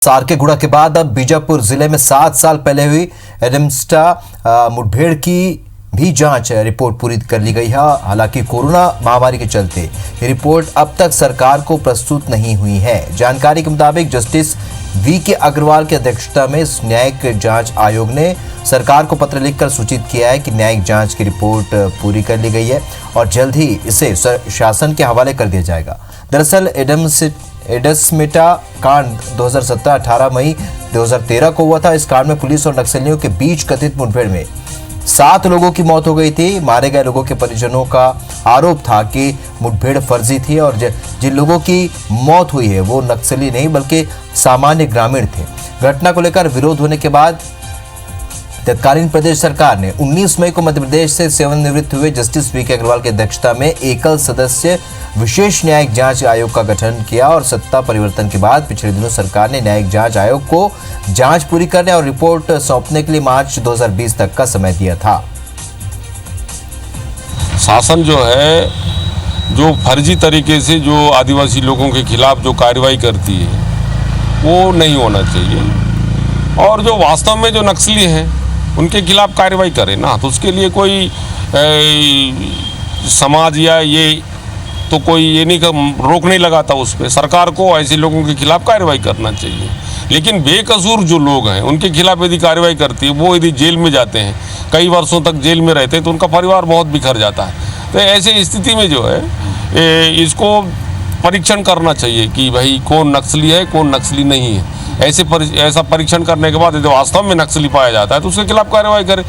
सारकेगुड़ा के बाद अब बीजापुर जिले में 7 साल पहले हुई एडमस्टा मुठभेड़ की भी जांच रिपोर्ट पूरी कर ली गई है। हालांकि कोरोना महामारी के चलते ये रिपोर्ट अब तक सरकार को प्रस्तुत नहीं हुई है। जानकारी के मुताबिक जस्टिस वी.के. अग्रवाल की अध्यक्षता में इस न्यायिक जांच आयोग ने सरकार को पत्र लिखकर सूचित किया है कि न्यायिक जांच की रिपोर्ट पूरी कर ली गई है और जल्द ही इसे शासन के हवाले कर दिया जाएगा। दरअसल एडसमेटा कांड 2017-18 मई 2013 को हुआ था। इस कांड में पुलिस और नक्सलियों के बीच कथित मुठभेड़ में 7 लोगों की मौत हो गई थी। मारे गए लोगों के परिजनों का आरोप था कि मुठभेड़ फर्जी थी और जिन लोगों की मौत हुई है वो नक्सली नहीं बल्कि सामान्य ग्रामीण थे। घटना को लेकर विरोध होने के बाद तत्कालीन प्रदेश सरकार ने 19 मई को मध्य प्रदेश से सेवानिवृत्त हुए जस्टिस वी.के. अग्रवाल की अध्यक्षता में एकल सदस्य विशेष न्यायिक जांच आयोग का गठन किया और सत्ता परिवर्तन के बाद पिछले दिनों सरकार ने न्यायिक जांच आयोग को जांच पूरी करने और रिपोर्ट सौंपने के लिए मार्च 2020 तक का समय दिया था। शासन जो है जो फर्जी तरीके से जो आदिवासी लोगों के खिलाफ जो कार्रवाई करती है वो नहीं होना चाहिए और जो वास्तव में जो नक्सली हैं उनके खिलाफ कार्रवाई करे ना, तो उसके लिए कोई समाज या ये तो कोई ये नहीं रोक नहीं लगाता उस पर। सरकार को ऐसे लोगों के खिलाफ कार्रवाई करना चाहिए, लेकिन बेकसूर जो लोग हैं उनके खिलाफ यदि कार्रवाई करती है, वो यदि जेल में जाते हैं, कई वर्षों तक जेल में रहते हैं, तो उनका परिवार बहुत बिखर जाता है। तो ऐसी स्थिति में जो है इसको परीक्षण करना चाहिए कि भाई कौन नक्सली है कौन नक्सली नहीं है। ऐसा परीक्षण करने के बाद यदि वास्तव में नक्सली पाया जाता है तो उसके खिलाफ कार्रवाई करें।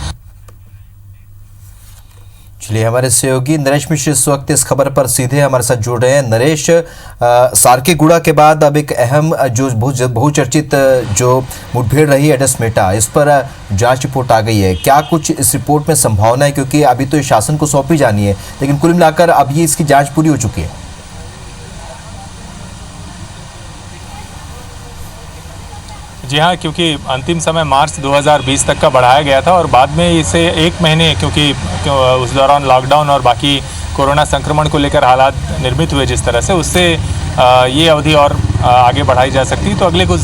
चलिए, हमारे सहयोगी नरेश मिश्र इस वक्त इस खबर पर सीधे हमारे साथ जुड़ रहे हैं। नरेश, सारकेगुड़ा के बाद अब एक अहम जो बहुचर्चित जो मुठभेड़ रही एडसमेटा, इस पर जांच रिपोर्ट आ गई है। क्या कुछ इस रिपोर्ट में संभावना है, क्योंकि अभी तो शासन को सौंपी जानी है, लेकिन कुल मिलाकर अब ये इसकी जांच पूरी हो चुकी है? जी हाँ, क्योंकि अंतिम समय मार्च 2020 तक का बढ़ाया गया था और बाद में इसे 1 महीने, क्योंकि उस दौरान लॉकडाउन और बाकी कोरोना संक्रमण को लेकर हालात निर्मित हुए जिस तरह से, उससे ये अवधि और आगे बढ़ाई जा सकती है। तो अगले कुछ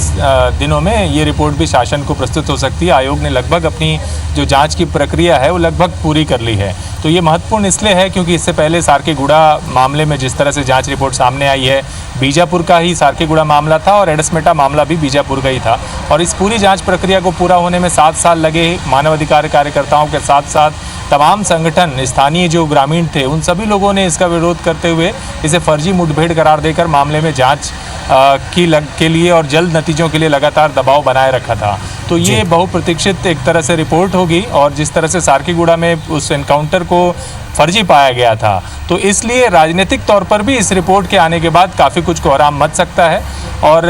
दिनों में ये रिपोर्ट भी शासन को प्रस्तुत हो सकती है। आयोग ने लगभग अपनी जो जांच की प्रक्रिया है वो लगभग पूरी कर ली है। तो ये महत्वपूर्ण इसलिए है क्योंकि इससे पहले सारकेगुड़ा मामले में जिस तरह से जांच रिपोर्ट सामने आई है, बीजापुर का ही सारकेगुड़ा मामला था और एडसमेटा मामला भी बीजापुर का ही था। और इस पूरी जांच प्रक्रिया को पूरा होने में 7 साल लगे। मानवाधिकार कार्यकर्ताओं के साथ साथ तमाम संगठन, स्थानीय जो ग्रामीण थे, उन सभी लोगों ने इसका विरोध करते हुए इसे फर्जी मुठभेड़ करार देकर मामले में जांच के लिए और जल्द नतीजों के लिए लगातार दबाव बनाए रखा था। तो ये बहुप्रतीक्षित एक तरह से रिपोर्ट होगी और जिस तरह से सारकेगुड़ा में उस एनकाउंटर को फर्जी पाया गया था, तो इसलिए राजनीतिक तौर पर भी इस रिपोर्ट के आने के बाद काफ़ी कुछ कोहराम मच सकता है। और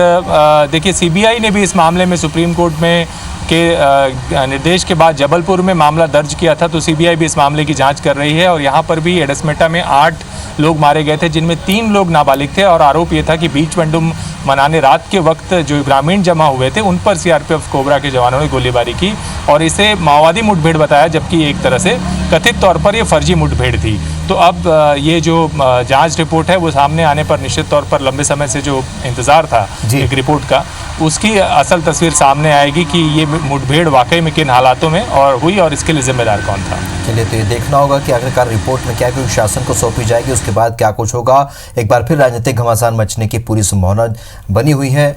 देखिए, सीबीआई ने भी इस मामले में सुप्रीम कोर्ट में के निर्देश के बाद जबलपुर में मामला दर्ज किया था। तो सीबीआई भी इस मामले की जांच कर रही है और यहाँ पर भी एडसमेटा में 8 लोग मारे गए थे, जिनमें 3 लोग नाबालिग थे और आरोप ये था कि बीच वंडुम मनाने रात के वक्त जो ग्रामीण जमा हुए थे उन पर सीआरपीएफ कोबरा के जवानों ने गोलीबारी की और इसे माओवादी मुठभेड़ बताया, जबकि एक तरह से कथित तौर पर ये फर्जी मुठभेड़ थी। तो अब ये जो जांच रिपोर्ट है वो सामने आने पर निश्चित तौर पर लंबे समय से जो इंतज़ार था एक रिपोर्ट का, उसकी असल तस्वीर सामने आएगी कि ये मुठभेड़ वाकई में किन हालातों में और हुई और इसके लिए जिम्मेदार कौन था। चलिए, तो ये देखना होगा कि आखिरकार रिपोर्ट में क्या कुछ शासन को सौंपी जाएगी, उसके बाद क्या कुछ होगा। एक बार फिर राजनीतिक घमासान मचने की पूरी संभावना बनी हुई है।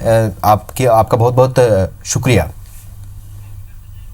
आपका बहुत बहुत शुक्रिया।